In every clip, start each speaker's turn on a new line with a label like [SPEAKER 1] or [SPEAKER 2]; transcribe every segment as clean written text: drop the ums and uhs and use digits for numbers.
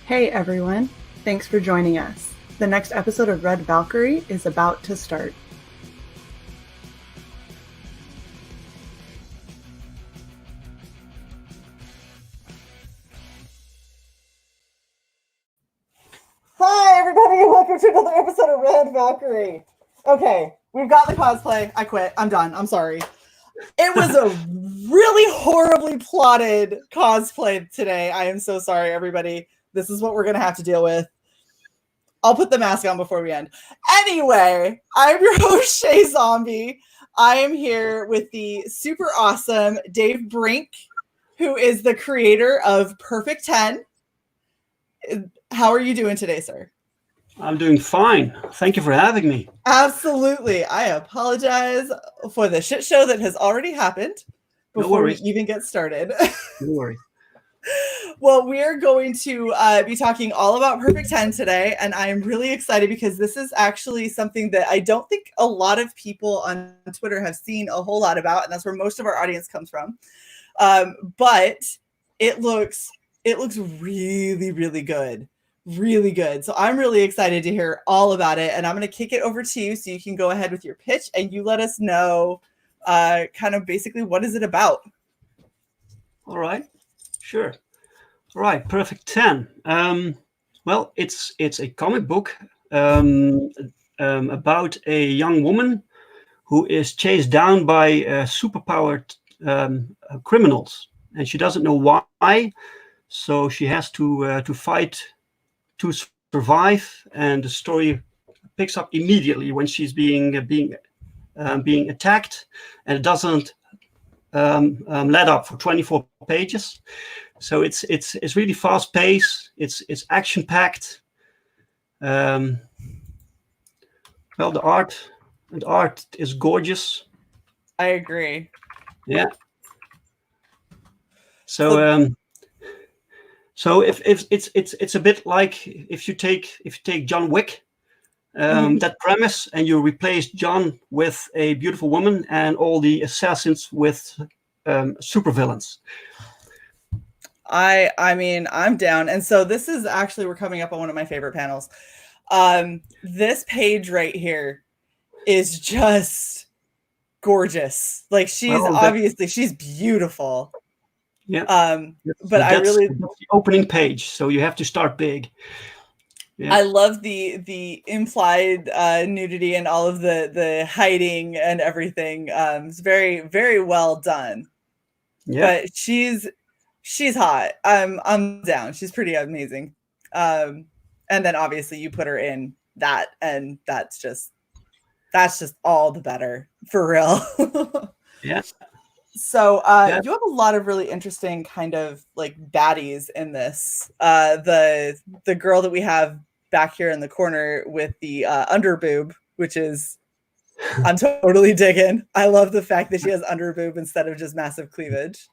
[SPEAKER 1] Hey everyone, thanks for joining us. The next episode of Red Valkyrie is about to start. Hi everybody and welcome to another episode of Red Valkyrie. Okay, we've got the cosplay. I quit. I'm done. I'm sorry. It was a really horribly plotted cosplay today. I am so sorry, everybody. This is what we're going to have to deal with. I'll put the mask on before we end. Anyway, I'm your host, Shae Zombie. I am here with the super awesome Dave Brink, who is the creator of Perfect 10. How are you doing today, sir?
[SPEAKER 2] I'm doing fine. Thank you for having me.
[SPEAKER 1] Absolutely. I apologize for the shit show that has already happened before we even get started.
[SPEAKER 2] No worries.
[SPEAKER 1] Well, we're going to be talking all about Perfect 10 today, and I'm really excited because this is actually something that I don't think a lot of people on Twitter have seen a whole lot about, and that's where most of our audience comes from. But it looks really, really good. Really good. So I'm really excited to hear all about it, and I'm going to kick it over to you so you can go ahead with your pitch and you let us know kind of basically what is it about.
[SPEAKER 2] All right. Sure. All right. Perfect 10. Well, it's a comic book about a young woman who is chased down by superpowered criminals, and she doesn't know why. So she has to fight to survive, and the story picks up immediately when she's being attacked, and it doesn't let up for 24 pages. So it's really fast paced. It's action packed. Well, the art is gorgeous.
[SPEAKER 1] I agree.
[SPEAKER 2] Yeah. So if it's a bit like if you take John Wick, that premise, and you replace John with a beautiful woman and all the assassins with supervillains.
[SPEAKER 1] I mean, I'm down. And so this is actually, we're coming up on one of my favorite panels. This page right here is just gorgeous. Like she's beautiful.
[SPEAKER 2] Yeah.
[SPEAKER 1] But
[SPEAKER 2] that's the opening page, so you have to start big.
[SPEAKER 1] Yeah. I love the implied nudity and all of the hiding and everything. It's very, very well done. Yeah. But she's hot. I'm down. She's pretty amazing. And then obviously you put her in that, and that's just all the better, for real.
[SPEAKER 2] Yeah.
[SPEAKER 1] So you have a lot of really interesting kind of like baddies in this. The girl that we have back here in the corner with the under boob, which is I'm totally digging. I love the fact that she has under boob instead of just massive cleavage.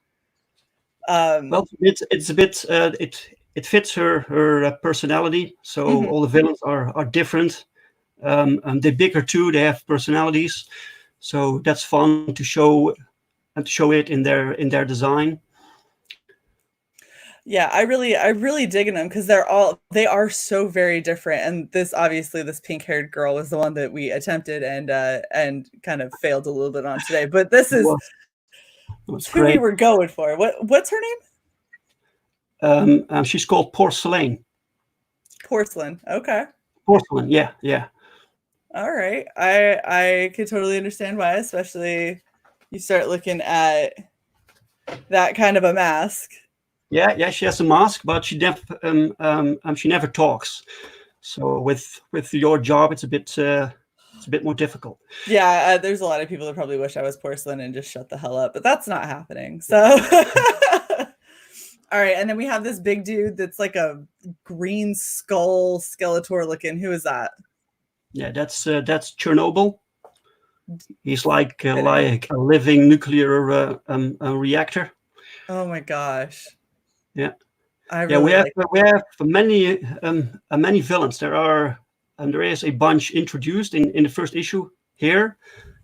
[SPEAKER 2] Well, it's a bit it fits her personality. So all the villains are different. They're bigger too. They have personalities. So that's fun to show. And to show it in their design.
[SPEAKER 1] Yeah, I really dig in them because they are so very different. And this pink-haired girl was the one that we attempted and kind of failed a little bit on today. But this is who we were going for. What's her
[SPEAKER 2] name? She's called Porcelain.
[SPEAKER 1] Porcelain. Okay.
[SPEAKER 2] Porcelain. Yeah.
[SPEAKER 1] All right. I could totally understand why, especially. You start looking at that kind of a mask.
[SPEAKER 2] Yeah, she has a mask, but she never talks. So with your job, it's a bit more difficult.
[SPEAKER 1] Yeah, there's a lot of people that probably wish I was Porcelain and just shut the hell up, but that's not happening. So, all right, and then we have this big dude that's like a green skull Skeletor looking. Who is that?
[SPEAKER 2] Yeah, that's Chernobyl. He's like a living nuclear reactor.
[SPEAKER 1] Oh my gosh!
[SPEAKER 2] Yeah, we have many villains. There is a bunch introduced in the first issue here,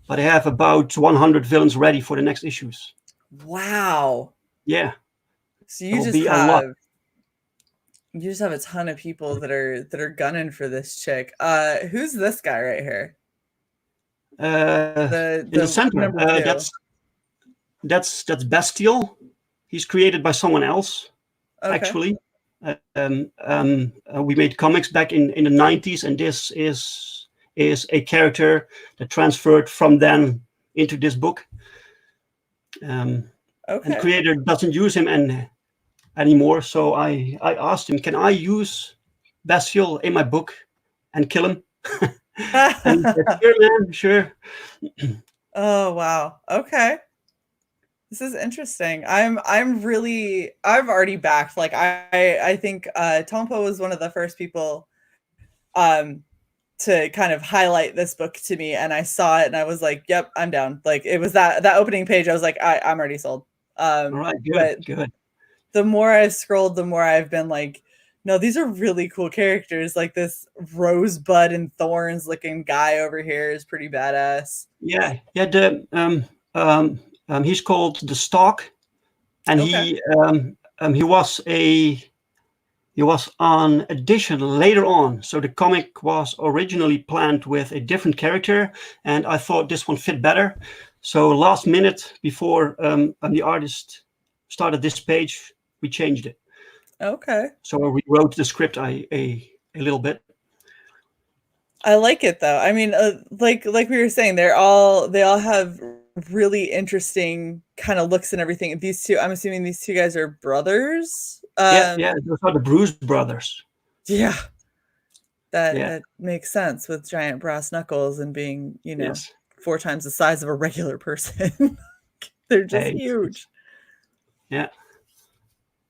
[SPEAKER 2] but I have about 100 villains ready for the next issues.
[SPEAKER 1] Wow!
[SPEAKER 2] Yeah.
[SPEAKER 1] So you just have You just have a ton of people that are gunning for this chick. Who's this guy right here?
[SPEAKER 2] In the center,
[SPEAKER 1] number 2.
[SPEAKER 2] that's Bestial. He's created by someone else,
[SPEAKER 1] Okay.
[SPEAKER 2] actually. We made comics back in the 90s, and this is a character that transferred from then into this book. And the creator doesn't use him anymore, so I asked him, can I use Bestial in my book and kill him? And he said, sure, man, sure.
[SPEAKER 1] Oh wow. Okay. This is interesting. I've already backed. Like I think Tompo was one of the first people to kind of highlight this book to me, and I saw it and I was like, yep, I'm down. Like it was that opening page, I was like, I'm already sold.
[SPEAKER 2] All right, good.
[SPEAKER 1] The more I've scrolled, the more I've been like, no, these are really cool characters. Like this rosebud and thorns looking guy over here is pretty badass.
[SPEAKER 2] Yeah. He's called the Stalk, and he was on edition later on. So the comic was originally planned with a different character, and I thought this one fit better. So last minute before the artist started this page, we changed it.
[SPEAKER 1] Okay.
[SPEAKER 2] So I rewrote the script a little bit.
[SPEAKER 1] I like it though. I mean, like we were saying, they all have really interesting kind of looks and everything. These two, I'm assuming these two guys are brothers.
[SPEAKER 2] Yeah, those are the Bruise brothers.
[SPEAKER 1] Yeah, that makes sense with giant brass knuckles and being, 4 times the size of a regular person. They're just huge.
[SPEAKER 2] Yeah.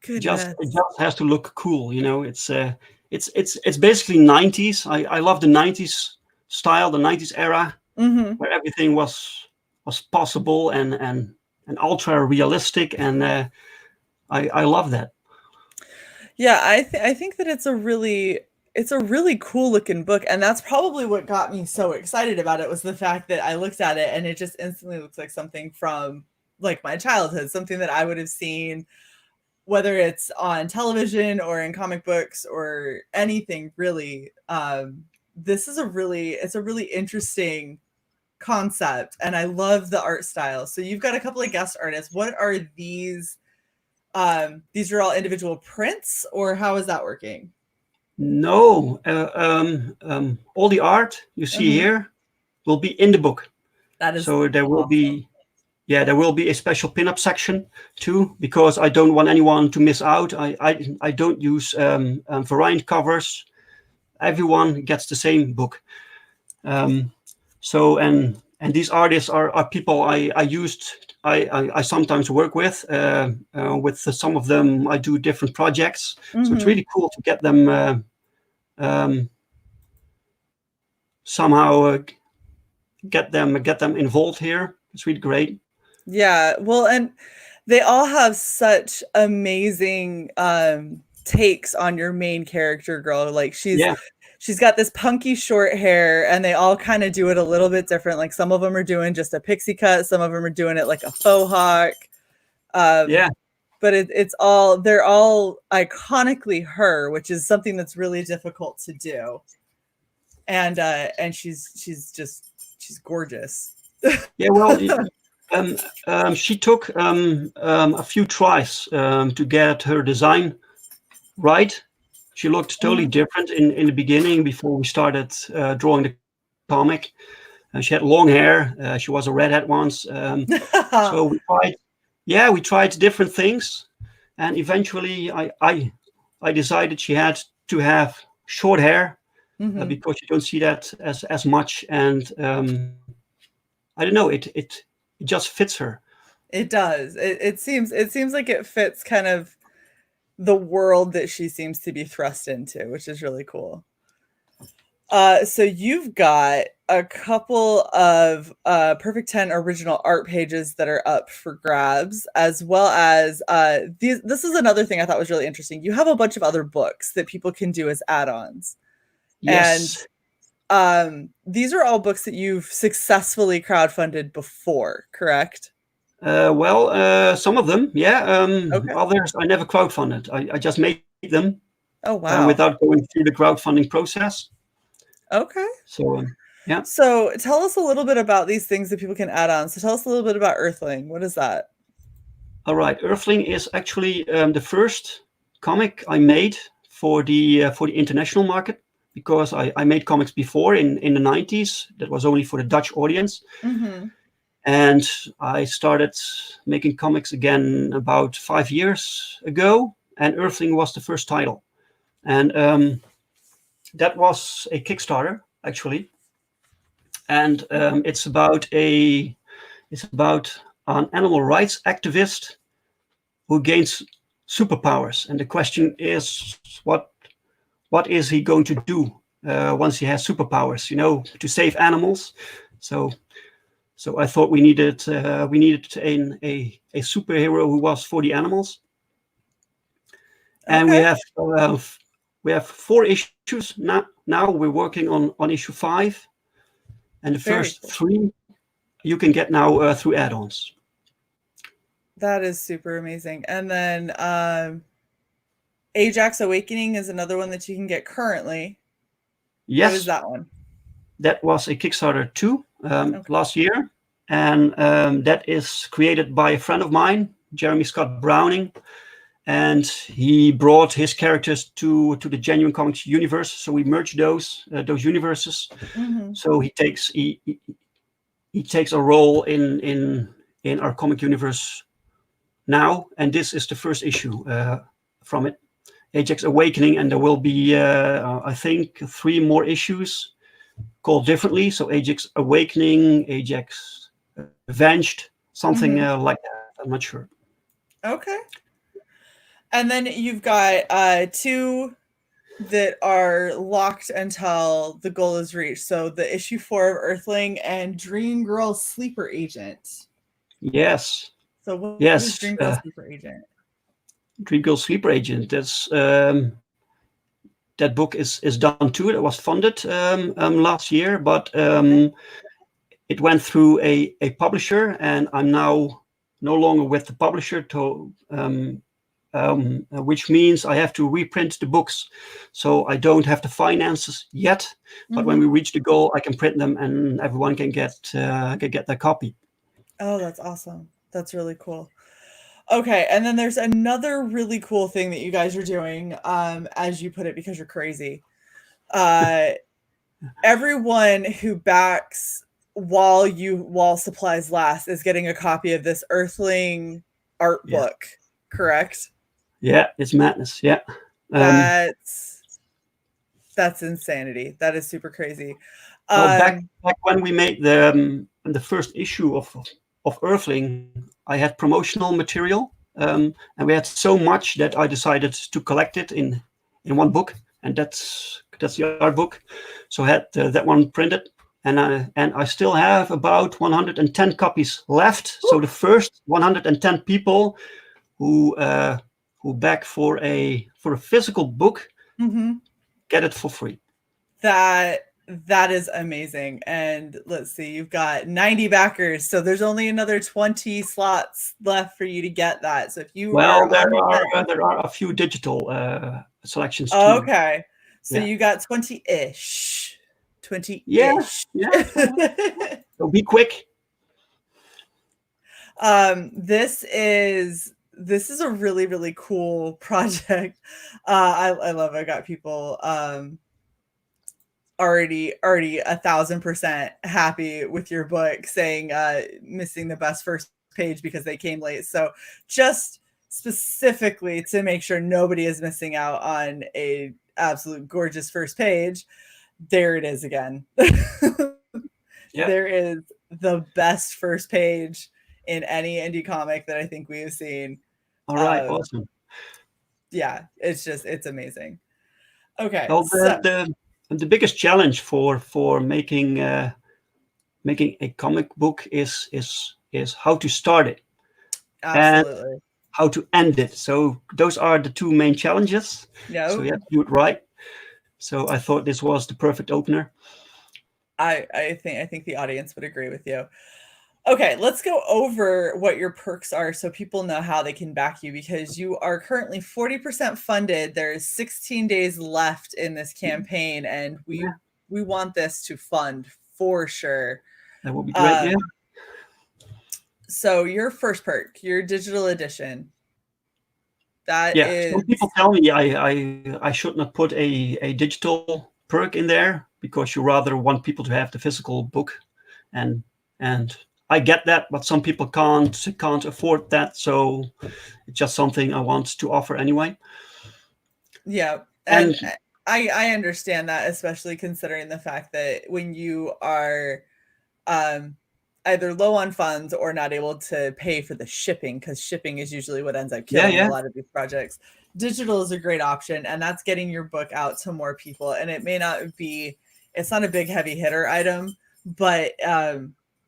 [SPEAKER 1] It
[SPEAKER 2] just has to look cool, It's basically 90s. I love the 90s style, the 90s era, where everything was possible and ultra realistic, and I love that.
[SPEAKER 1] Yeah, I think that it's a really cool looking book, and that's probably what got me so excited about it, was the fact that I looked at it and it just instantly looks like something from like my childhood, something that I would have seen, whether it's on television or in comic books or anything really. This is a really interesting concept, and I love the art style. So you've got a couple of guest artists. What are these? These are all individual prints, or how is that working?
[SPEAKER 2] No, all the art you see here will be in the book.
[SPEAKER 1] That is
[SPEAKER 2] so there will be. Yeah, there will be a special pinup section too, because I don't want anyone to miss out. I don't use variant covers. Everyone gets the same book. So these artists are people I sometimes work with. With some of them, I do different projects. So it's really cool to get them somehow get them involved here. It's really great.
[SPEAKER 1] Yeah, well, and they all have such amazing takes on your main character girl. Like she's got this punky short hair, and they all kind of do it a little bit different. Like some of them are doing just a pixie cut, some of them are doing it like a faux hawk. But they're all iconically her, which is something that's really difficult to do. And she's gorgeous.
[SPEAKER 2] Yeah, well. She took a few tries to get her design right. She looked totally different in the beginning before we started drawing the comic. She had long hair. She was a redhead once. So we tried different things, and eventually I decided she had to have short hair because you don't see that as much, and I don't know, it just fits her.
[SPEAKER 1] It does. It seems like it fits kind of the world that she seems to be thrust into, which is really cool. So you've got a couple of Perfect 10 original art pages that are up for grabs, as well as this is another thing I thought was really interesting. You have a bunch of other books that people can do as add-ons.
[SPEAKER 2] Yes.
[SPEAKER 1] And these are all books that you've successfully crowdfunded before, correct?
[SPEAKER 2] Some of them, yeah. Others I never crowdfunded. I just made them
[SPEAKER 1] Oh, wow.
[SPEAKER 2] without going through the crowdfunding process.
[SPEAKER 1] Okay.
[SPEAKER 2] So yeah.
[SPEAKER 1] So tell us a little bit about these things that people can add on. So tell us a little bit about Earthling. What is that?
[SPEAKER 2] All right, Earthling is actually the first comic I made for the international market, because I made comics before in the 90s. That was only for the Dutch audience.
[SPEAKER 1] Mm-hmm.
[SPEAKER 2] And I started making comics again about 5 years ago, and Earthling was the first title. And that was a Kickstarter, actually. And it's about an animal rights activist who gains superpowers. And the question is, what is he going to do once he has superpowers? To save animals. So I thought we needed a superhero who was for the animals. And
[SPEAKER 1] Okay.
[SPEAKER 2] we have 4 issues now. Now we're working on issue 5, and the
[SPEAKER 1] Very
[SPEAKER 2] first
[SPEAKER 1] cool.
[SPEAKER 2] 3 you can get now through add-ons.
[SPEAKER 1] That is super amazing. And then Ajax Awakening is another one that you can get currently.
[SPEAKER 2] Yes.
[SPEAKER 1] What is that one?
[SPEAKER 2] That was a Kickstarter too, last year. And that is created by a friend of mine, Jeremy Scott Browning. And he brought his characters to the Genuine Comics universe. So we merged those universes.
[SPEAKER 1] Mm-hmm.
[SPEAKER 2] So he takes a role in our comic universe now. And this is the first issue from it, Ajax Awakening. And there will be, I think, 3 more issues called differently. So Ajax Awakening, Ajax Avenged, something like that. I'm not sure.
[SPEAKER 1] Okay. And then you've got 2 that are locked until the goal is reached. So the issue 4 of Earthling and Dream Girl Sleeper Agent.
[SPEAKER 2] Yes.
[SPEAKER 1] So what
[SPEAKER 2] Yes.
[SPEAKER 1] is Dream Girl Sleeper Agent?
[SPEAKER 2] Dream Girl Sleeper Agent. That's that book is done too. It was funded last year, but it went through a publisher, and I'm now no longer with the publisher, which means I have to reprint the books. So I don't have the finances yet, but when we reach the goal, I can print them, and everyone can get their copy.
[SPEAKER 1] Oh, that's awesome. That's really cool. Okay, and then there's another really cool thing that you guys are doing, as you put it, because you're crazy. Everyone who backs while supplies last is getting a copy of this Earthling art book, correct?
[SPEAKER 2] Yeah, it's madness. Yeah.
[SPEAKER 1] That's insanity. That is super crazy.
[SPEAKER 2] Well, back when we made the first issue of Earthling, I had promotional material, and we had so much that I decided to collect it in one book, and that's the art book. So I had that one printed, and I still have about 110 copies left. So the first 110 people who back for a physical book get it for free.
[SPEAKER 1] That is amazing. And let's see, you've got 90 backers, so there's only another 20 slots left for you to get that. So if you
[SPEAKER 2] there are a few digital selections too.
[SPEAKER 1] Okay, so you got 20-ish. 20-ish.
[SPEAKER 2] Yeah. So be quick.
[SPEAKER 1] This is a really, really cool project. I love it. I got people already 1,000% happy with your book, saying missing the best first page because they came late. So just specifically to make sure nobody is missing out on a absolute gorgeous first page, there it is again. There is the best first page in any indie comic that I think we have seen.
[SPEAKER 2] All right, awesome.
[SPEAKER 1] Yeah, it's amazing. Okay.
[SPEAKER 2] Well, the biggest challenge for making a comic book is how to start it.
[SPEAKER 1] Absolutely.
[SPEAKER 2] And how to end it. So those are the 2 main challenges.
[SPEAKER 1] Yeah.
[SPEAKER 2] So you have to do it right. So I thought this was the perfect opener.
[SPEAKER 1] I think the audience would agree with you. Okay, let's go over what your perks are so people know how they can back you, because you are currently 40% funded. There's 16 days left in this campaign, and we want this to fund for sure.
[SPEAKER 2] That would be great. Yeah.
[SPEAKER 1] So your first perk, your digital edition. That is.
[SPEAKER 2] Some people tell me I should not put a digital perk in there because you rather want people to have the physical book, and I get that, but some people can't afford that, so it's just something I want to offer anyway.
[SPEAKER 1] Yeah, and I understand that, especially considering the fact that when you are either low on funds or not able to pay for the shipping, because shipping is usually what ends up killing a lot of these projects. Digital is a great option, and that's getting your book out to more people. And it may not be, it's not a big heavy hitter item, but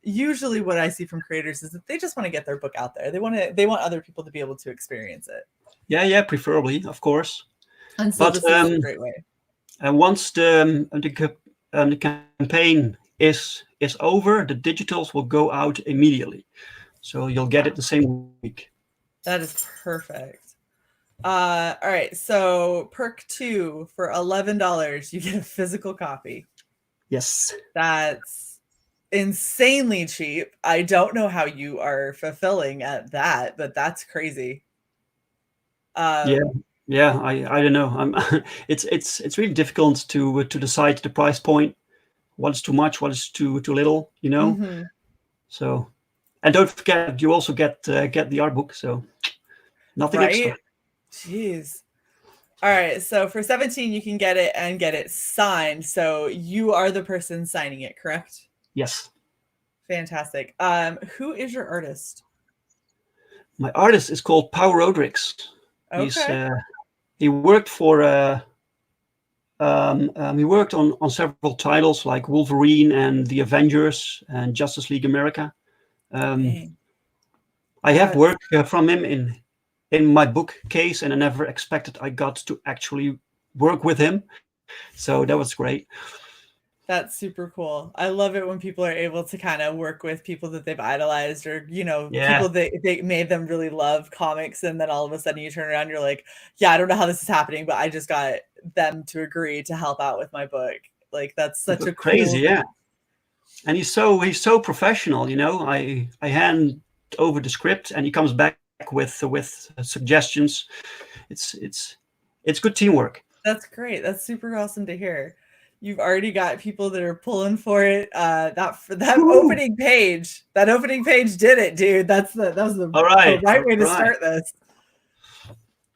[SPEAKER 1] usually what I see from creators is that they just want to get their book out there. They want other people to be able to experience it.
[SPEAKER 2] Yeah, preferably, of course.
[SPEAKER 1] And so this is a great way.
[SPEAKER 2] And once the campaign is over, the digitals will go out immediately, so you'll get it the same week.
[SPEAKER 1] That is perfect. All right, so perk 2 for $11, you get a physical copy.
[SPEAKER 2] Yes,
[SPEAKER 1] that's insanely cheap. I don't know how you are fulfilling at that, but that's crazy.
[SPEAKER 2] I don't know. It's really difficult to decide the price point. What is too much? What is too little? You know.
[SPEAKER 1] Mm-hmm.
[SPEAKER 2] So, and don't forget, you also get the art book. So, nothing extra.
[SPEAKER 1] Jeez. All right. So for 17, you can get it and get it signed. So you are the person signing it, correct?
[SPEAKER 2] Yes.
[SPEAKER 1] Fantastic. Who is your artist?
[SPEAKER 2] My artist is called Paul Rodrigues.
[SPEAKER 1] Okay.
[SPEAKER 2] He worked for he worked on several titles like Wolverine and The Avengers and Justice League America. I have work from him in my book case, and I never expected I got to actually work with him. So that was great.
[SPEAKER 1] That's super cool. I love it when people are able to kind of work with people that they've idolized, or, people that they made them really love comics. And then all of a sudden you turn around, you're like, yeah, I don't know how this is happening, but I just got them to agree to help out with my book. Like, that's such a
[SPEAKER 2] crazy,
[SPEAKER 1] cool
[SPEAKER 2] yeah. And he's so professional, I hand over the script and he comes back with suggestions. It's good teamwork.
[SPEAKER 1] That's great. That's super awesome to hear. You've already got people that are pulling for it. That opening page did it, dude. That was the right way to start this.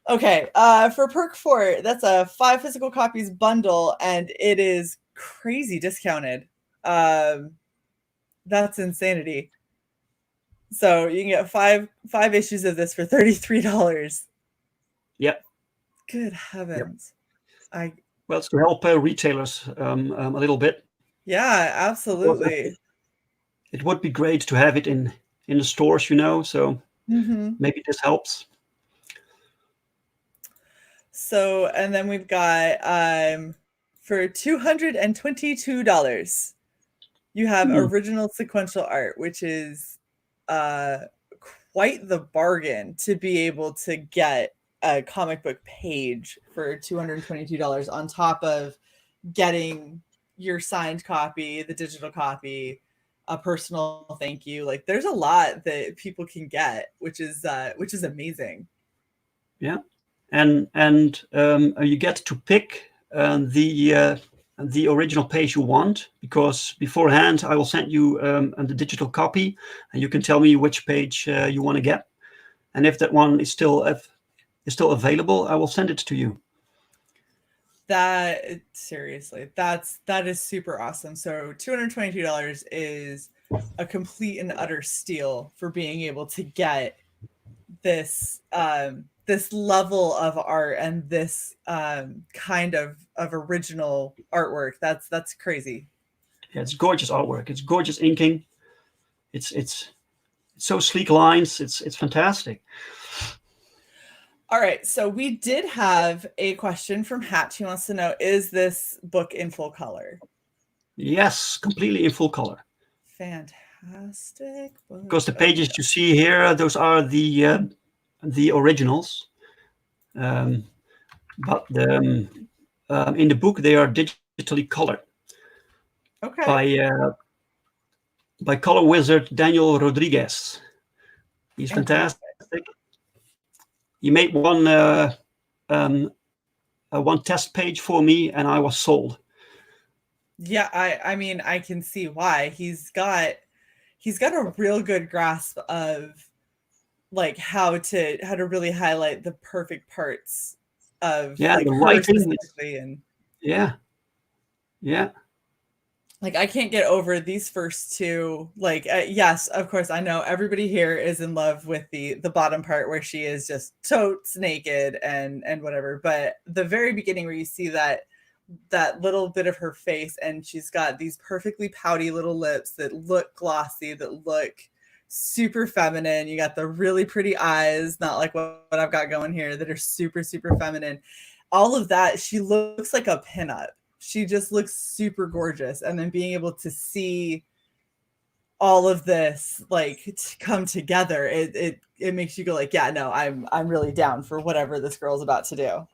[SPEAKER 1] Okay, for perk 4, that's a 5 physical copies bundle, and it is crazy discounted. That's insanity. So you can get five issues of this for $33.
[SPEAKER 2] Yep.
[SPEAKER 1] Good heavens. Yep.
[SPEAKER 2] Well, it's to help retailers a little bit.
[SPEAKER 1] Yeah, absolutely.
[SPEAKER 2] It would be great to have it in the stores, so maybe this helps.
[SPEAKER 1] So, and then we've got for $222, you have original sequential art, which is quite the bargain to be able to get a comic book page for $222 on top of getting your signed copy, the digital copy, a personal thank you. Like, there's a lot that people can get, which is amazing.
[SPEAKER 2] Yeah, and you get to pick the original page you want, because beforehand I will send you the digital copy, and you can tell me which page you want to get, and if that one is still available, I will send it to you.
[SPEAKER 1] That seriously, that is super awesome. So $222 is a complete and utter steal for being able to get this this level of art and this kind of original artwork. That's crazy.
[SPEAKER 2] Yeah, it's gorgeous artwork. It's gorgeous inking. It's so sleek lines. It's fantastic.
[SPEAKER 1] All right, so we did have a question from Hatch. He wants to know, is this book in full color?
[SPEAKER 2] Yes, completely in full color.
[SPEAKER 1] Fantastic. Fantastic book.
[SPEAKER 2] Because the pages you see here, those are the originals. But in the book, they are digitally colored.
[SPEAKER 1] Okay.
[SPEAKER 2] By color wizard Daniel Rodriguez. He's fantastic. He made one test page for me, and I was sold.
[SPEAKER 1] Yeah, I mean, I can see why. He's got a real good grasp of like how to really highlight the perfect parts of like
[SPEAKER 2] the
[SPEAKER 1] her
[SPEAKER 2] writing
[SPEAKER 1] specifically, and
[SPEAKER 2] yeah.
[SPEAKER 1] like I can't get over these first two. Like yes, of course, I know everybody here is in love with the bottom part where she is just totes naked and whatever, but the very beginning where you see that little bit of her face and she's got these perfectly pouty little lips that look glossy, that look super feminine. You got the really pretty eyes, not like what I've got going here, that are super, super feminine. All of that, she looks like a pinup. She just looks super gorgeous. And then being able to see all of this like come together, it makes you go like, yeah, no, I'm really down for whatever this girl's about to do.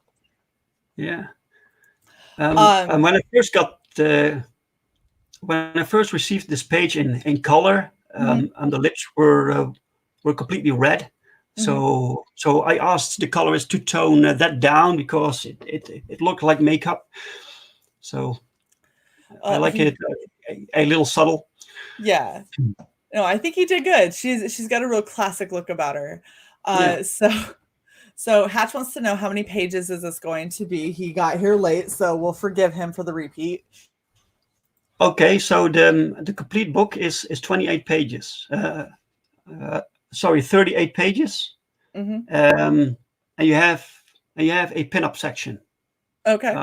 [SPEAKER 2] Yeah. And when I first received this page in color, and the lips were completely red. So I asked the colorist to tone that down because it looked like makeup. So I like it a little subtle.
[SPEAKER 1] Yeah. No, I think he did good. She's got a real classic look about her. So Hatch wants to know how many pages is this going to be. He got here late, so we'll forgive him for the repeat.
[SPEAKER 2] Okay, so the complete book is 28 pages. 38 pages. And you have a pinup section.
[SPEAKER 1] Okay.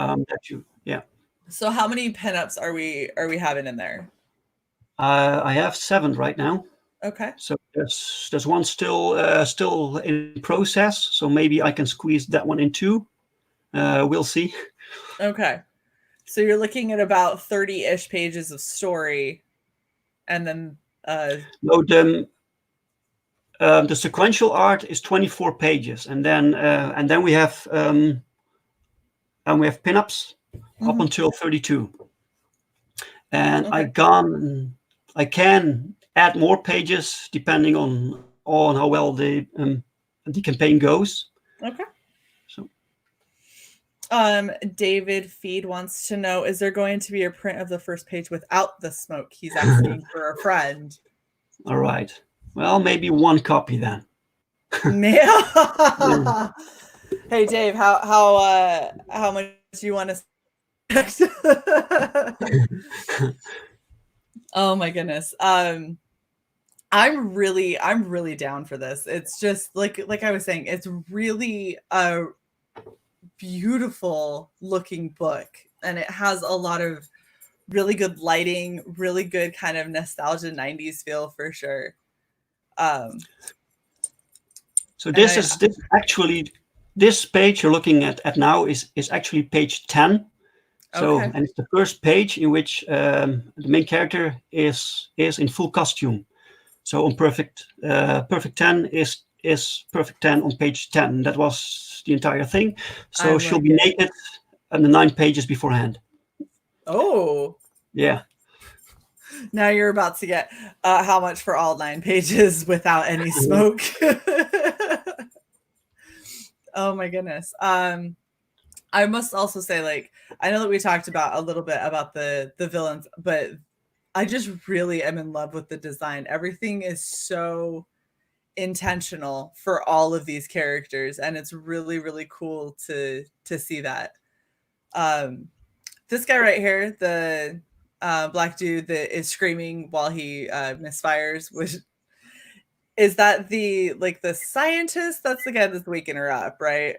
[SPEAKER 2] So
[SPEAKER 1] how many pinups are we having in there?
[SPEAKER 2] I have 7 right now.
[SPEAKER 1] Okay.
[SPEAKER 2] So there's one still in process. So maybe I can squeeze that one in too. We'll see.
[SPEAKER 1] Okay. So you're looking at about 30-ish pages of story, and then
[SPEAKER 2] no, the sequential art is 24 pages, and then we have pinups up until 32. And okay. I can add more pages depending on how well the campaign goes.
[SPEAKER 1] Okay. So, David Feed wants to know: is there going to be a print of the first page without the smoke? He's asking for a friend.
[SPEAKER 2] All right. Well, maybe one copy then.
[SPEAKER 1] Yeah. Hey, Dave, how much do you want to? Oh my goodness. I'm really down for this. It's just like I was saying, it's really a beautiful looking book, and it has a lot of really good lighting, really good kind of nostalgia 90s feel for sure.
[SPEAKER 2] So this page you're looking at now is actually page 10. So, and it's the first page in which the main character is in full costume. So on perfect 10 is perfect 10 on page 10. That was the entire thing. So she'll be naked on the 9 pages beforehand.
[SPEAKER 1] Oh.
[SPEAKER 2] Yeah.
[SPEAKER 1] Now you're about to get how much for all 9 pages without any smoke. Oh my goodness. I must also say, like, I know that we talked about a little bit about the villains, but I just really am in love with the design. Everything is so intentional for all of these characters, and it's really, really cool to see that. This guy right here, the black dude that is screaming while he misfires, is that the scientist? That's the guy that's waking her up, right?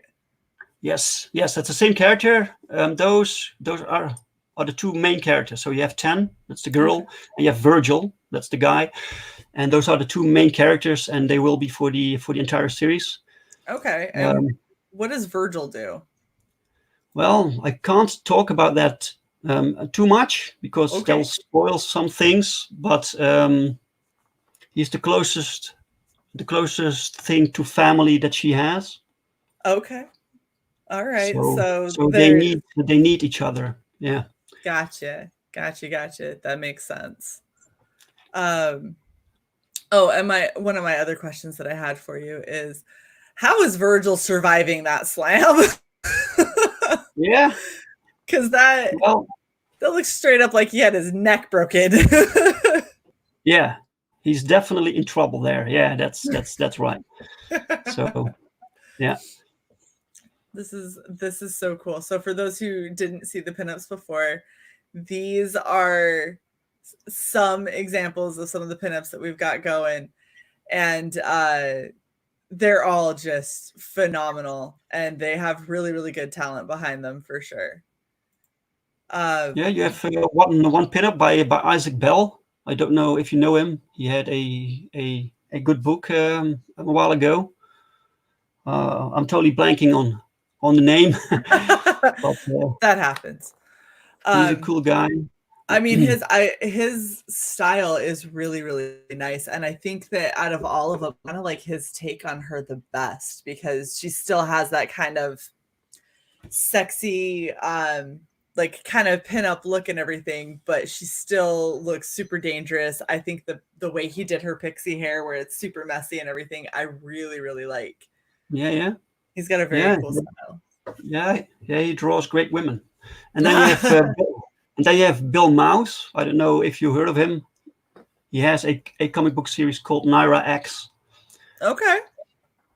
[SPEAKER 2] Yes, that's the same character. Those are the 2 main characters. So you have 10, that's the girl, and you have Virgil, that's the guy, and those are the 2 main characters, and they will be for the entire series.
[SPEAKER 1] Okay. And what does Virgil do?
[SPEAKER 2] Well, I can't talk about that too much because they'll spoil some things. But He's the closest thing to family that she has.
[SPEAKER 1] Okay. All right. So
[SPEAKER 2] they need each other. Yeah.
[SPEAKER 1] Gotcha. That makes sense. Oh, and one of my other questions that I had for you is, how is Virgil surviving that slam?
[SPEAKER 2] Yeah.
[SPEAKER 1] Because that looks straight up like he had his neck broken.
[SPEAKER 2] Yeah, he's definitely in trouble there. Yeah, that's right. So, yeah.
[SPEAKER 1] This is so cool. So for those who didn't see the pinups before, these are some examples of some of the pinups that we've got going, and they're all just phenomenal, and they have really, really good talent behind them for sure.
[SPEAKER 2] Yeah, you have one pinup by Isaac Bell. I don't know if you know him. He had a good book a while ago. I'm totally blanking on the name. But,
[SPEAKER 1] that happens.
[SPEAKER 2] He's a cool guy.
[SPEAKER 1] I mean, his style is really, really nice, and I think that out of all of them, I kind of like his take on her the best, because she still has that kind of sexy, like kind of pinup look and everything, but she still looks super dangerous. I think the way he did her pixie hair, where it's super messy and everything, I really, really like.
[SPEAKER 2] Yeah.
[SPEAKER 1] He's got a very cool style.
[SPEAKER 2] Yeah, he draws great women. And then you have Bill Mouse. I don't know if you heard of him. He has a comic book series called Naira X.
[SPEAKER 1] Okay.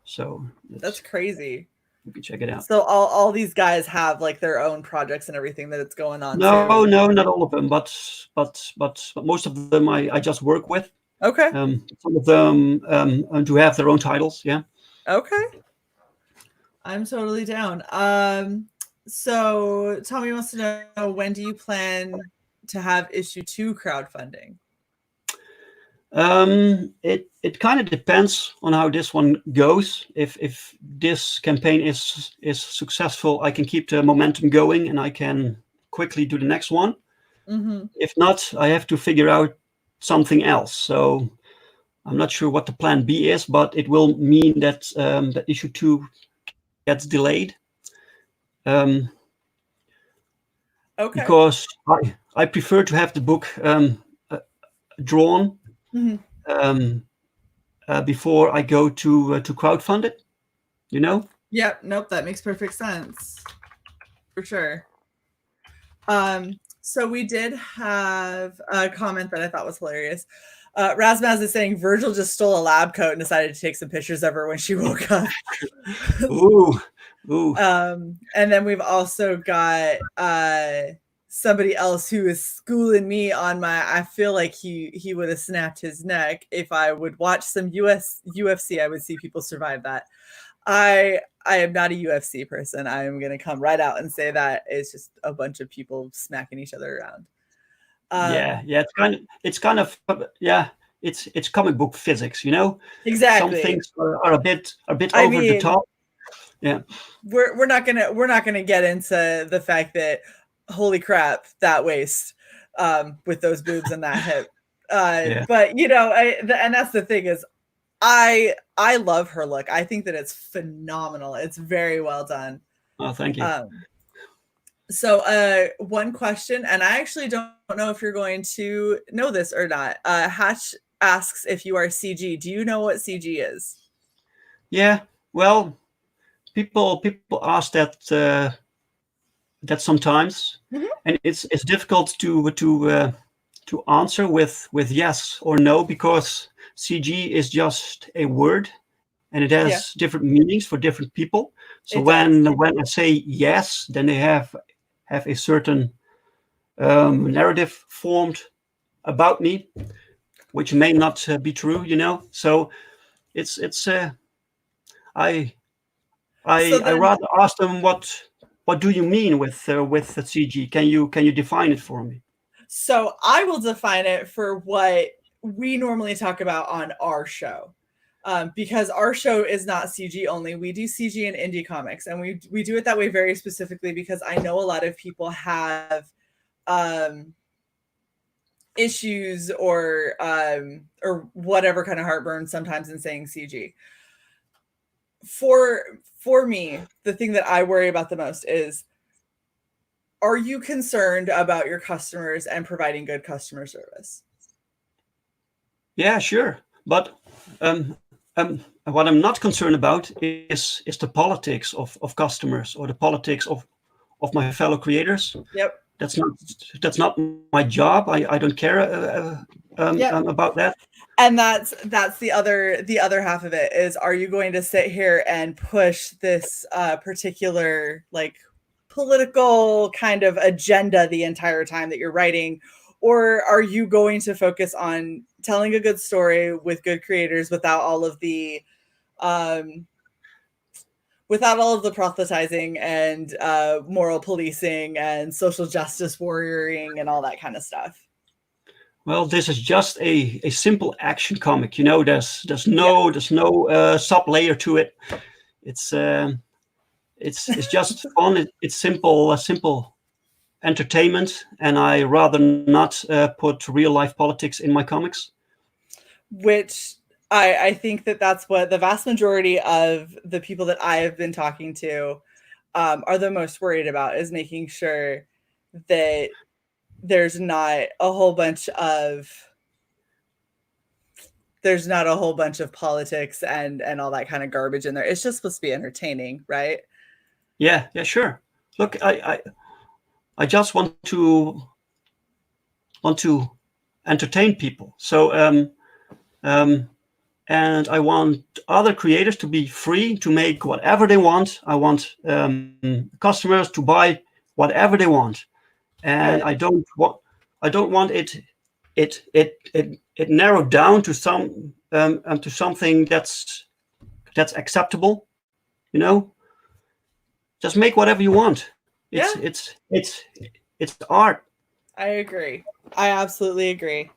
[SPEAKER 2] So
[SPEAKER 1] that's crazy.
[SPEAKER 2] You can check it out.
[SPEAKER 1] So all these guys have like their own projects and everything that it's going on.
[SPEAKER 2] No, not all of them, but most of them I just work with.
[SPEAKER 1] Okay.
[SPEAKER 2] Some of them do have their own titles. Yeah.
[SPEAKER 1] Okay. I'm totally down. So Tommy wants to know, when do you plan to have issue 2 crowdfunding?
[SPEAKER 2] It kind of depends on how this one goes. If this campaign is successful, I can keep the momentum going and I can quickly do the next one.
[SPEAKER 1] Mm-hmm.
[SPEAKER 2] If not, I have to figure out something else. So I'm not sure what the plan B is, but it will mean that that issue 2 gets delayed.
[SPEAKER 1] Okay.
[SPEAKER 2] Because I prefer to have the book drawn.
[SPEAKER 1] Mm-hmm.
[SPEAKER 2] Before I go to crowdfund it, you know?
[SPEAKER 1] Yep. Nope. That makes perfect sense. For sure. So we did have a comment that I thought was hilarious. Razmaz is saying Virgil just stole a lab coat and decided to take some pictures of her when she woke up.
[SPEAKER 2] Ooh.
[SPEAKER 1] And then we've also got somebody else who is schooling me on my, I feel like he would have snapped his neck if I would watch some UFC. I would see people survive that. I am not a UFC person. I am going to come right out and say that it's just a bunch of people smacking each other around.
[SPEAKER 2] It's kind of it's comic book physics, you know.
[SPEAKER 1] Exactly.
[SPEAKER 2] Some things are a bit over the top. Yeah.
[SPEAKER 1] We're not gonna get into the fact that, holy crap, that waist with those boobs and that hip. But you know, and that's the thing is, I love her look. I think that it's phenomenal. It's very well done.
[SPEAKER 2] Oh, thank you.
[SPEAKER 1] So one question, and I actually don't know if you're going to know this or not. Hatch asks if you are CG. Do you know what CG is?
[SPEAKER 2] Yeah, well, people ask that sometimes, and it's difficult to answer with yes or no, because CG is just a word and it has different meanings for different people. So when I say yes, then they have a certain narrative formed about me, which may not be true, you know. So it's I rather ask them, what do you mean with the CG? Can you define it for me?
[SPEAKER 1] So I will define it for what we normally talk about on our show, because our show is not CG only. We do CG in indie comics, and we do it that way very specifically because I know a lot of people have issues or whatever kind of heartburn sometimes in saying CG. For me, the thing that I worry about the most is, are you concerned about your customers and providing good customer service?
[SPEAKER 2] Yeah, sure. But what I'm not concerned about is the politics of customers, or the politics of my fellow creators.
[SPEAKER 1] Yep.
[SPEAKER 2] That's not my job. I don't care about that.
[SPEAKER 1] And that's the other half of it is, are you going to sit here and push this particular like political kind of agenda the entire time that you're writing, or are you going to focus on telling a good story with good creators without all of the proselytizing and moral policing and social justice warrioring and all that kind of stuff?
[SPEAKER 2] Well, this is just a simple action comic. You know, there's no sub layer to it. It's just fun. It's simple entertainment, and I rather not put real life politics in my comics.
[SPEAKER 1] Which I think that's what the vast majority of the people that I have been talking to are the most worried about, is making sure that there's not a whole bunch of politics and all that kind of garbage in there. It's just supposed to be entertaining, right?
[SPEAKER 2] Yeah, sure. Look, I just want to entertain people. So and I want other creators to be free to make whatever they want. I want customers to buy whatever they want, and I don't want it narrowed down to something that's acceptable. You know, just make whatever you want. It's art.
[SPEAKER 1] I agree. I absolutely agree.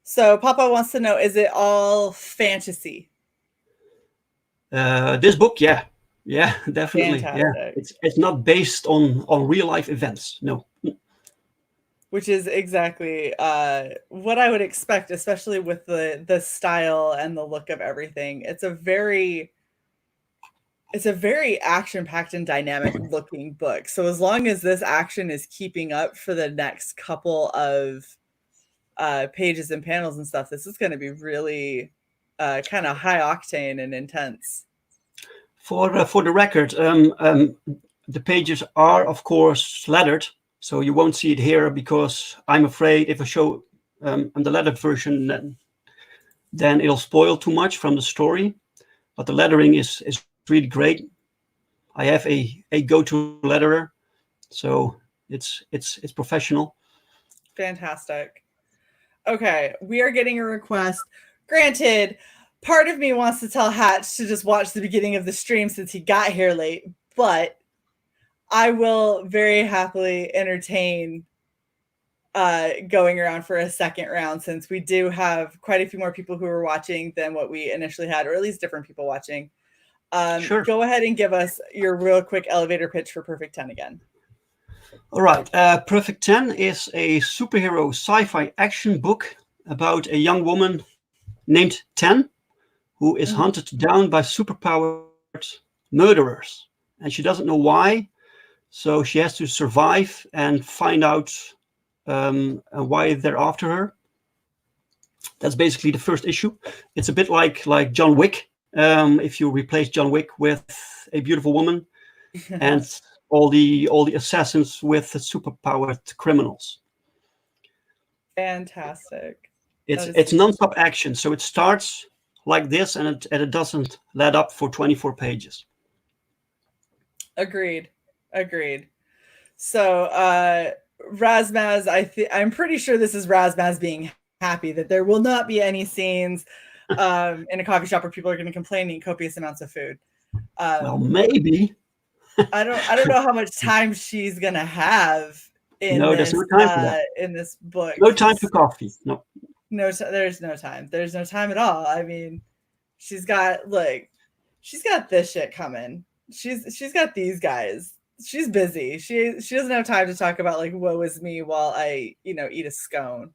[SPEAKER 1] So Papa wants to know, is it all fantasy?
[SPEAKER 2] This book, yeah, definitely.
[SPEAKER 1] Fantastic.
[SPEAKER 2] Yeah, it's not based on real life events. No.
[SPEAKER 1] Which is exactly what I would expect, especially with the style and the look of everything. It's a very action-packed and dynamic looking book. So as long as this action is keeping up for the next couple of pages and panels and stuff, this is going to be really kind of high octane and intense.
[SPEAKER 2] For the record, the pages are of course lettered, so you won't see it here, because I'm afraid if I show the lettered version, then it'll spoil too much from the story. But the lettering is really great. I have a go-to letterer, so it's professional.
[SPEAKER 1] Fantastic. Okay, we are getting a request. Granted, part of me wants to tell Hatch to just watch the beginning of the stream since he got here late, but I will very happily entertain going around for a second round, since we do have quite a few more people who are watching than what we initially had, or at least different people watching.
[SPEAKER 2] Sure.
[SPEAKER 1] Go ahead and give us your real quick elevator pitch for Perfect 10 again.
[SPEAKER 2] All right. Perfect 10 is a superhero sci-fi action book about a young woman named 10 who is hunted down by superpowered murderers. And she doesn't know why. So she has to survive and find out why they're after her. That's basically the first issue. It's a bit like John Wick. If you replace John Wick with a beautiful woman and all the assassins with superpowered criminals.
[SPEAKER 1] Fantastic.
[SPEAKER 2] It's non-stop action, so it starts like this and it doesn't let up for 24 pages.
[SPEAKER 1] Agreed. So Razmaz, I'm pretty sure this is Razmaz being happy that there will not be any scenes in a coffee shop where people are going to complain and eat copious amounts of food.
[SPEAKER 2] Well, maybe.
[SPEAKER 1] I don't know how much time she's going to have in
[SPEAKER 2] there's no time for that.
[SPEAKER 1] In this book.
[SPEAKER 2] No time for coffee. No,
[SPEAKER 1] there's no time. There's no time at all. I mean, she's got this shit coming. She's got these guys she's busy. She doesn't have time to talk about like woe is me while I, eat a scone.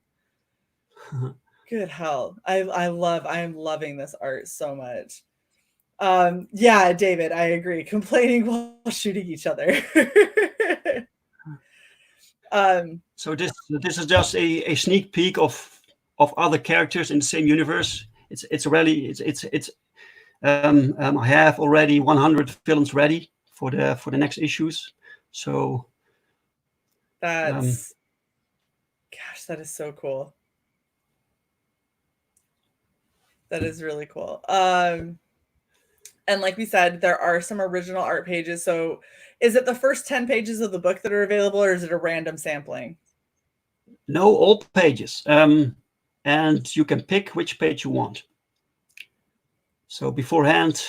[SPEAKER 1] Good hell. I am loving this art so much. Yeah, David, I agree. Complaining while shooting each other.
[SPEAKER 2] So this is just a sneak peek of other characters in the same universe. I have already 100 villains ready for the next issues. So
[SPEAKER 1] gosh, that is so cool. That is really cool. And like we said, there are some original art pages. So is it the first 10 pages of the book that are available, or is it a random sampling?
[SPEAKER 2] No, all pages. And you can pick which page you want. So beforehand,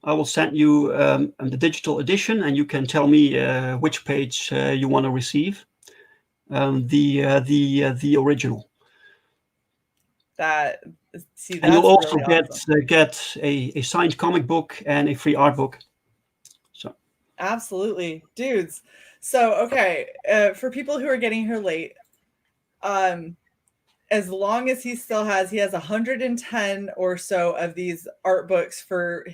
[SPEAKER 2] I will send you the digital edition, and you can tell me which page you want to receive. The original.
[SPEAKER 1] And
[SPEAKER 2] you'll also
[SPEAKER 1] really
[SPEAKER 2] get a signed comic book and a free art book. So
[SPEAKER 1] absolutely, dudes. So okay, for people who are getting here late, as long as he has 110 or so of these art books for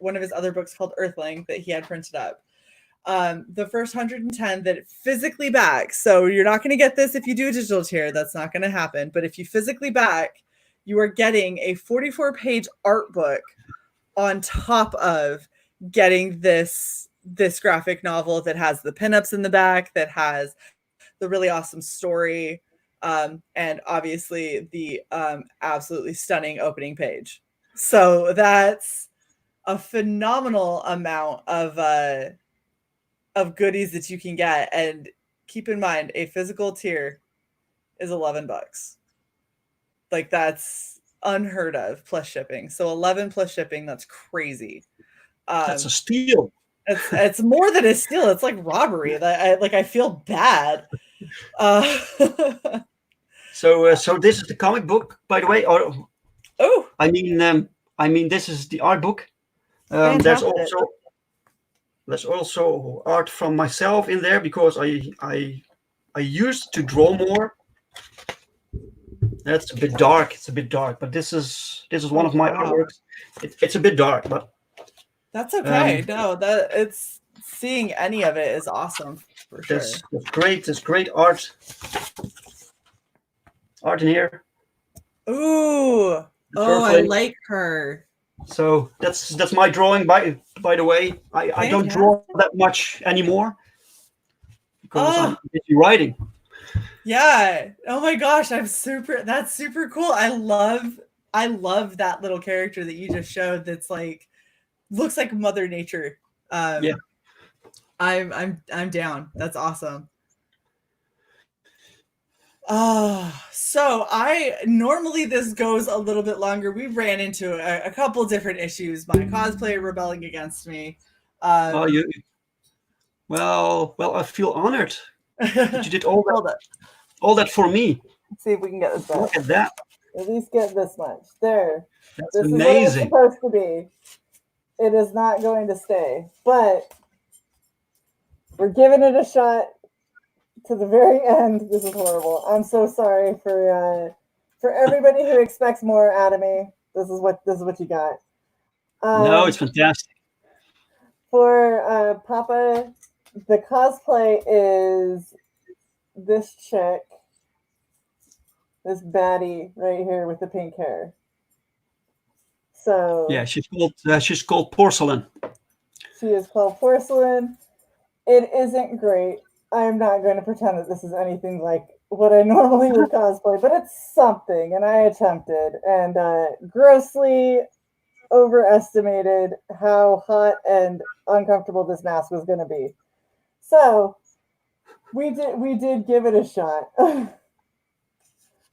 [SPEAKER 1] one of his other books called Earthling that he had printed up. The first 110 that physically back. So you're not going to get this if you do a digital tier. That's not going to happen. But if you physically back, you are getting a 44-page art book on top of getting this graphic novel that has the pinups in the back, that has the really awesome story, and obviously the absolutely stunning opening page. So that's a phenomenal amount of goodies that you can get. And keep in mind, a physical tier is $11. Like, that's unheard of plus shipping. So 11 plus shipping, that's crazy.
[SPEAKER 2] That's a steal.
[SPEAKER 1] It's more than a steal. It's like robbery. I feel bad.
[SPEAKER 2] So this is the comic book, by the way.
[SPEAKER 1] Oh,
[SPEAKER 2] I mean, this is the art book. There's also art from myself in there, because I used to draw more. That's a bit dark. It's a bit dark, but this is one of my artworks. It's a bit dark, but
[SPEAKER 1] that's okay. No, it's seeing any of it is awesome for sure.
[SPEAKER 2] That's great. There's great art in here.
[SPEAKER 1] Ooh, I like her.
[SPEAKER 2] So that's my drawing. By the way, I don't draw that much anymore because I'm busy writing.
[SPEAKER 1] Yeah. Oh my gosh, that's super cool. I love that little character that you just showed. That's like looks like Mother Nature.
[SPEAKER 2] Yeah.
[SPEAKER 1] I'm down. That's awesome. So normally this goes a little bit longer. We ran into a couple different issues. My cosplayer rebelling against me.
[SPEAKER 2] Well, I feel honored that you did all that for me.
[SPEAKER 1] Let's see if we can get this back.
[SPEAKER 2] Look at that.
[SPEAKER 1] At least get this much. There.
[SPEAKER 2] That's
[SPEAKER 1] this
[SPEAKER 2] amazing.
[SPEAKER 1] Is what it's supposed to be. It is not going to stay, but we're giving it a shot to the very end. This is horrible. I'm so sorry for everybody who expects more out of me. This is what you got.
[SPEAKER 2] No, it's fantastic.
[SPEAKER 1] For Papa, the cosplay is this chick, this baddie right here with the pink hair. So
[SPEAKER 2] yeah, she's called Porcelain.
[SPEAKER 1] She is called Porcelain. It isn't great. I'm not going to pretend that this is anything like what I normally would cosplay, but it's something, and I attempted, and grossly overestimated how hot and uncomfortable this mask was going to be. So we did give it a shot.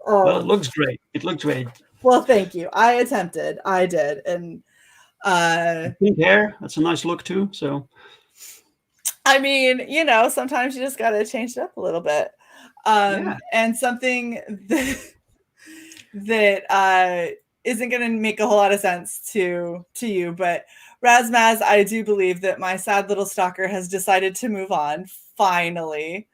[SPEAKER 2] Well, it looks great. It looks great.
[SPEAKER 1] Well, thank you. I attempted. I did, and
[SPEAKER 2] pink hair. That's a nice look too. So.
[SPEAKER 1] I mean, sometimes you just got to change it up a little bit. And something that isn't going to make a whole lot of sense to you, but Razmaz, I do believe that my sad little stalker has decided to move on finally.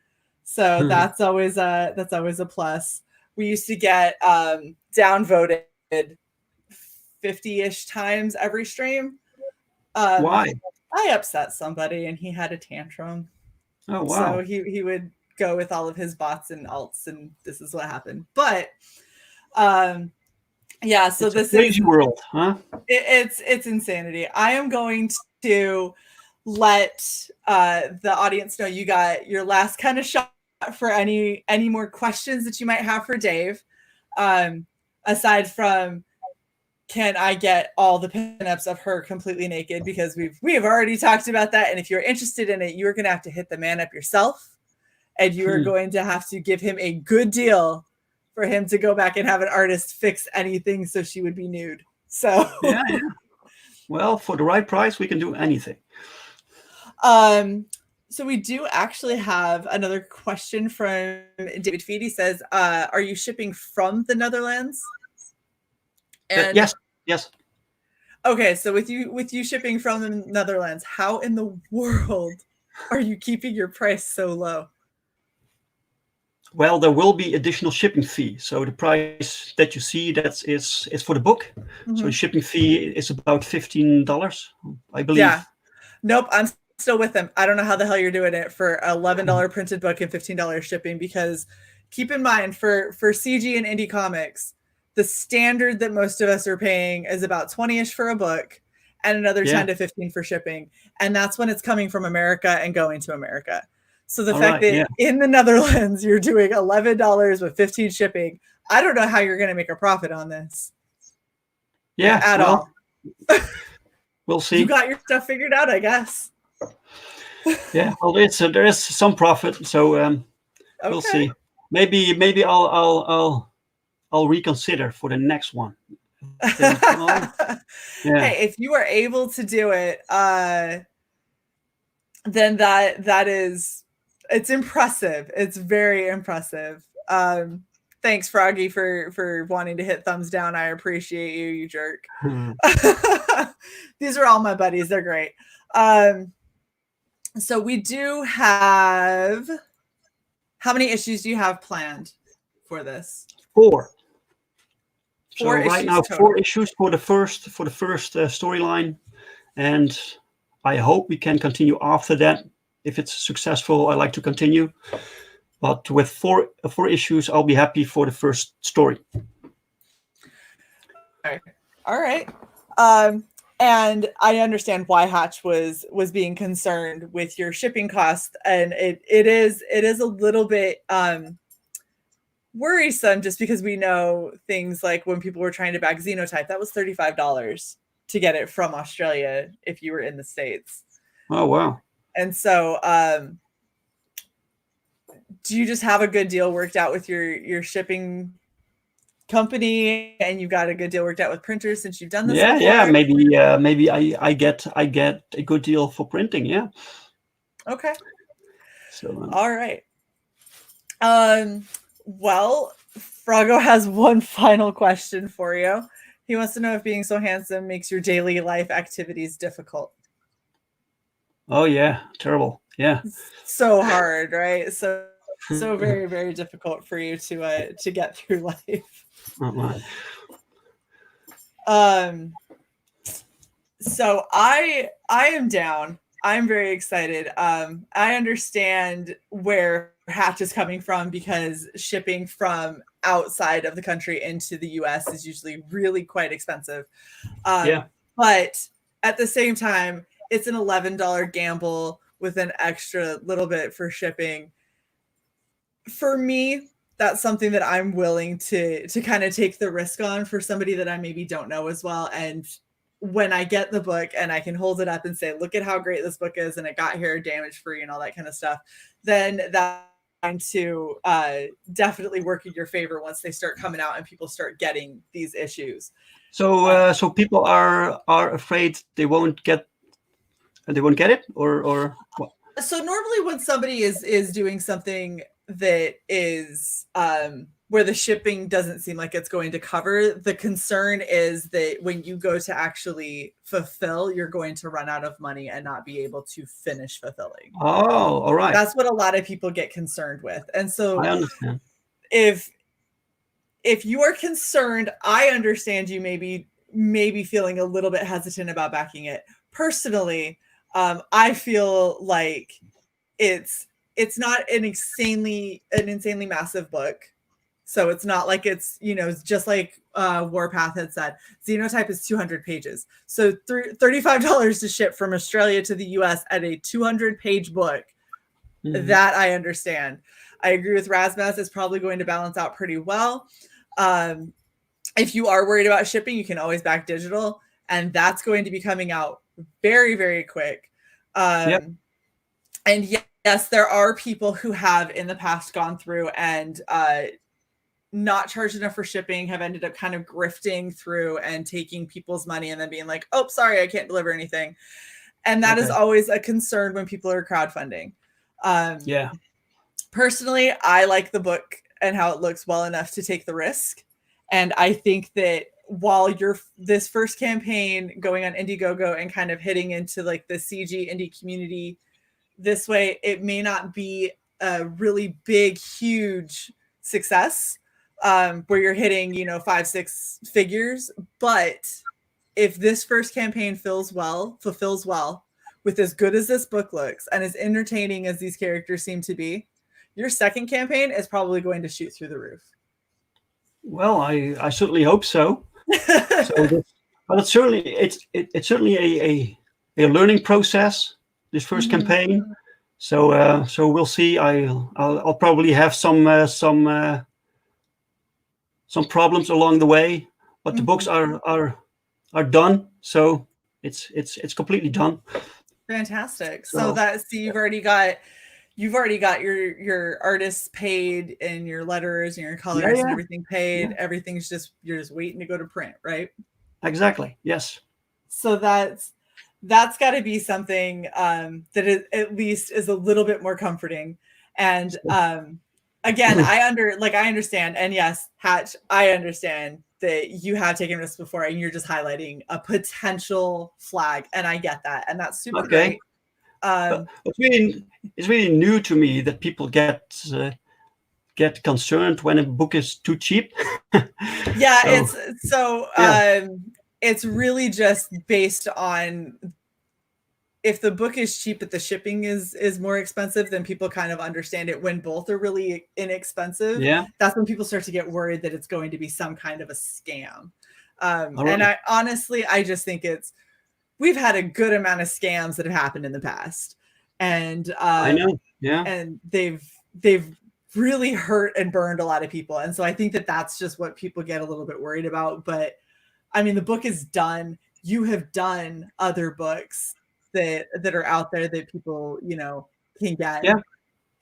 [SPEAKER 1] So that's always a plus. We used to get downvoted 50-ish times every stream.
[SPEAKER 2] Why?
[SPEAKER 1] I upset somebody and he had a tantrum.
[SPEAKER 2] Oh, wow.
[SPEAKER 1] So he would go with all of his bots and alts, and this is what happened. But yeah, so
[SPEAKER 2] it's
[SPEAKER 1] this
[SPEAKER 2] a crazy world, huh?
[SPEAKER 1] It's insanity. I am going to let the audience know you got your last kind of shot for any more questions that you might have for Dave. Aside from, can I get all the pinups of her completely naked? Because we have already talked about that. And if you're interested in it, you're going to have to hit the man up yourself. And you are going to have to give him a good deal for him to go back and have an artist fix anything so she would be nude. So
[SPEAKER 2] yeah. Well, for the right price, we can do anything.
[SPEAKER 1] So we do actually have another question from David Feed. He says, are you shipping from the Netherlands? And
[SPEAKER 2] yes.
[SPEAKER 1] Okay, so with you shipping from the Netherlands, how in the world are you keeping your price so low?
[SPEAKER 2] Well, there will be additional shipping fee. So the price that you see, is for the book. Mm-hmm. So the shipping fee is about $15, I believe.
[SPEAKER 1] Yeah. Nope, I'm still with them. I don't know how the hell you're doing it for $11 printed book and $15 shipping, because keep in mind for CG and indie comics, the standard that most of us are paying is about 20-ish for a book and another 10 to 15 for shipping. And that's when it's coming from America and going to America. So the fact that in the Netherlands, you're doing $11 with 15 shipping, I don't know how you're going to make a profit on this.
[SPEAKER 2] Yeah.
[SPEAKER 1] At all.
[SPEAKER 2] We'll see.
[SPEAKER 1] You got your stuff figured out, I guess.
[SPEAKER 2] Yeah. Well, there is some profit. So we'll see. Maybe I'll reconsider for the next one.
[SPEAKER 1] Hey, if you are able to do it, then it's impressive. It's very impressive. Thanks, Froggy, for wanting to hit thumbs down. I appreciate you, you jerk. These are all my buddies. They're great. So we do have, how many issues do you have planned for this?
[SPEAKER 2] 4.
[SPEAKER 1] So
[SPEAKER 2] right now, total. 4 issues for the first storyline, and I hope we can continue after that. If it's successful, I like to continue. But with 4 issues, I'll be happy for the first story.
[SPEAKER 1] All right. And I understand why Hatch was being concerned with your shipping cost, and it is a little bit worrisome, just because we know things like when people were trying to back Xenotype, that was $35 to get it from Australia if you were in the States.
[SPEAKER 2] Oh, wow.
[SPEAKER 1] And so do you just have a good deal worked out with your shipping company, and you got a good deal worked out with printers since you've done this before?
[SPEAKER 2] Yeah, maybe I get a good deal for printing. Yeah.
[SPEAKER 1] Okay.
[SPEAKER 2] So
[SPEAKER 1] all right. Well, Froggo has one final question for you. He wants to know if being so handsome makes your daily life activities difficult.
[SPEAKER 2] Oh yeah, terrible. Yeah.
[SPEAKER 1] So hard, right? So very, very difficult for you to get through life. So I am down. I'm very excited. I understand where Hatch is coming from, because shipping from outside of the country into the US is usually really quite expensive. But at the same time, it's an $11 gamble with an extra little bit for shipping. For me, that's something that I'm willing to kind of take the risk on for somebody that I maybe don't know as well. And when I get the book and I can hold it up and say, look at how great this book is, and it got here damage free and all that kind of stuff, then that's going to definitely work in your favor once they start coming out and people start getting these issues.
[SPEAKER 2] So so people are afraid they won't get it, or what? So
[SPEAKER 1] normally when somebody is doing something that is where the shipping doesn't seem like it's going to cover. The concern is that when you go to actually fulfill, you're going to run out of money and not be able to finish fulfilling.
[SPEAKER 2] Oh, all right.
[SPEAKER 1] That's what a lot of people get concerned with. And so
[SPEAKER 2] I understand.
[SPEAKER 1] If you are concerned, I understand you maybe feeling a little bit hesitant about backing it. Personally, I feel like it's not an insanely massive book. So it's not like it's, just like Warpath had said, Xenotype is 200 pages. So $35 to ship from Australia to the US at a 200-page book. Mm-hmm. That I understand. I agree with Rasmus. It's probably going to balance out pretty well. If you are worried about shipping, you can always back digital, and that's going to be coming out very, very quick.
[SPEAKER 2] Yep.
[SPEAKER 1] And yes, there are people who have in the past gone through and not charged enough for shipping, have ended up kind of grifting through and taking people's money and then being like, oh, sorry, I can't deliver anything. And that is always a concern when people are crowdfunding.
[SPEAKER 2] Yeah.
[SPEAKER 1] Personally, I like the book and how it looks well enough to take the risk. And I think that while this first campaign going on Indiegogo and kind of hitting into like the CG indie community this way, it may not be a really big, huge success where you're hitting, 5-6 figures. But if this first campaign fulfills well, with as good as this book looks and as entertaining as these characters seem to be, your second campaign is probably going to shoot through the roof.
[SPEAKER 2] Well, I certainly hope so. But it's certainly a learning process, this first campaign. So we'll see. I'll probably have some problems along the way, but the books are done. So it's completely done.
[SPEAKER 1] Fantastic. So you've already got your artists paid and your letters and your colors and everything paid. Yeah. Everything's you're just waiting to go to print, right?
[SPEAKER 2] Exactly. Yes.
[SPEAKER 1] So that's got to be something that at least is a little bit more comforting. And again, I understand. And yes, Hatch, I understand that you have taken risks before and you're just highlighting a potential flag. And I get that. And that's super great.
[SPEAKER 2] It's really new to me that people get concerned when a book is too cheap.
[SPEAKER 1] It's really just based on if the book is cheap but the shipping is more expensive, then people kind of understand it. When both are really inexpensive, that's when people start to get worried that it's going to be some kind of a scam. And I just think we've had a good amount of scams that have happened in the past, and
[SPEAKER 2] I know,
[SPEAKER 1] and they've really hurt and burned a lot of people, and so I think that's just what people get a little bit worried about. But I mean, the book is done. You have done other books that are out there that people can get,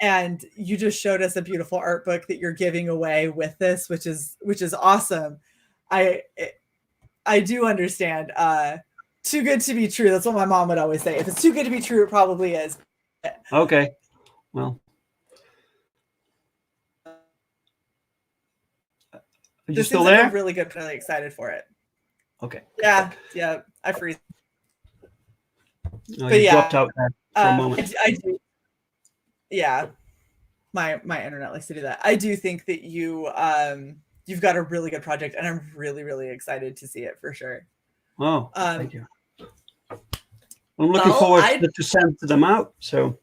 [SPEAKER 1] and you just showed us a beautiful art book that you're giving away with this, which is awesome. I do understand. Too good to be true. That's what my mom would always say. If it's too good to be true, it probably is.
[SPEAKER 2] Okay. Well, are you still there?
[SPEAKER 1] I'm really good. Really excited for it.
[SPEAKER 2] Okay.
[SPEAKER 1] Yeah. I freeze.
[SPEAKER 2] No, but you dropped out there for a moment.
[SPEAKER 1] I do. Yeah. My internet likes to do that. I do think that you've got a really good project, and I'm really, really excited to see it for sure.
[SPEAKER 2] Oh, thank you. I'm looking forward to send them out. So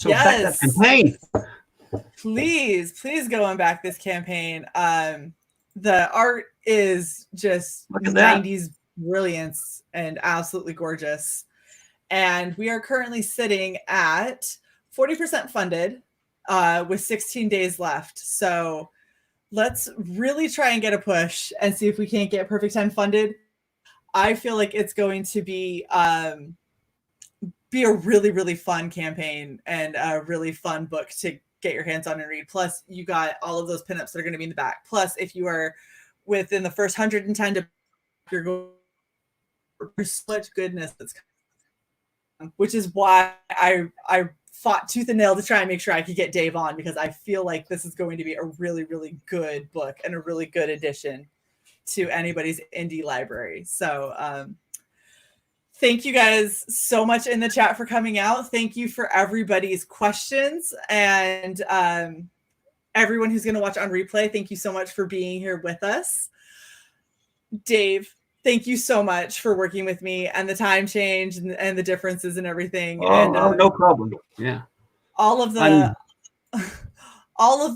[SPEAKER 2] back that campaign.
[SPEAKER 1] Please go and back this campaign. The art is just 90s brilliance and absolutely gorgeous. And we are currently sitting at 40% funded with 16 days left. So let's really try and get a push and see if we can't get Perfect 10 funded. I feel like it's going to be a really, really fun campaign and a really fun book to get your hands on and read. Plus, you got all of those pinups that are going to be in the back. Plus, if you are within the first 110, you're going to such goodness that's coming, which is why I fought tooth and nail to try and make sure I could get Dave on, because I feel like this is going to be a really, really good book and a really good addition to anybody's indie library. So thank you guys so much in the chat for coming out. Thank you for everybody's questions, and everyone who's going to watch on replay, thank you so much for being here with us. Dave, thank you so much for working with me and the time change and the differences and everything.
[SPEAKER 2] No problem. Yeah.
[SPEAKER 1] All of the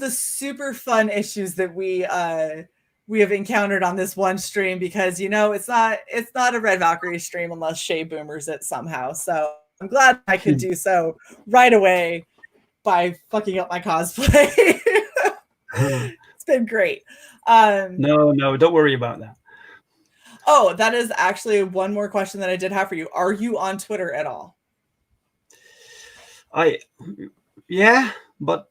[SPEAKER 1] super fun issues that we have encountered on this one stream, because it's not a Red Valkyrie stream unless Shae boomers it somehow. So I'm glad I could do so right away by fucking up my cosplay. It's been great.
[SPEAKER 2] No, don't worry about that.
[SPEAKER 1] Oh, that is actually one more question that I did have for you. Are you on Twitter at all?
[SPEAKER 2] Yeah, but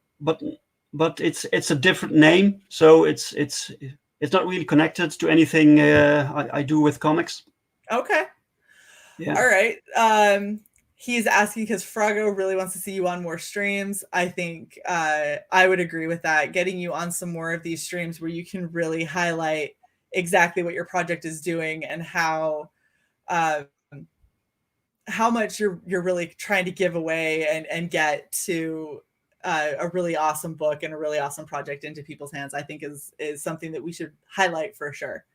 [SPEAKER 2] it's a different name, so it's not really connected to anything I do with comics.
[SPEAKER 1] Okay.
[SPEAKER 2] Yeah.
[SPEAKER 1] All right. He's asking because Frago really wants to see you on more streams. I think I would agree with that. Getting you on some more of these streams where you can really highlight exactly what your project is doing and how much you're really trying to give away and get to a really awesome book and a really awesome project into people's hands, I think is something that we should highlight for sure.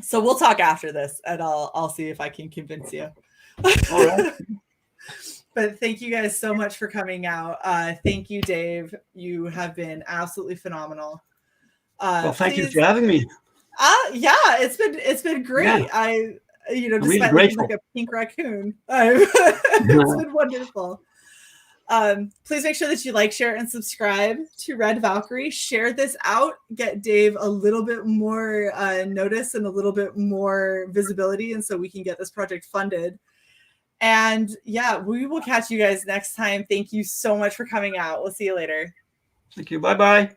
[SPEAKER 1] So we'll talk after this, and I'll see if I can convince you.
[SPEAKER 2] All right.
[SPEAKER 1] But thank you guys so much for coming out. Thank you, Dave. You have been absolutely phenomenal.
[SPEAKER 2] Well, thank you for having me.
[SPEAKER 1] Yeah, it's been great. Yeah. Despite
[SPEAKER 2] really
[SPEAKER 1] looking like a pink raccoon, it's been wonderful. Please make sure that you like, share, and subscribe to Red Valkyrie. Share this out. Get Dave a little bit more notice and a little bit more visibility, and so we can get this project funded. And yeah, we will catch you guys next time. Thank you so much for coming out. We'll see you later.
[SPEAKER 2] Thank you. Bye-bye.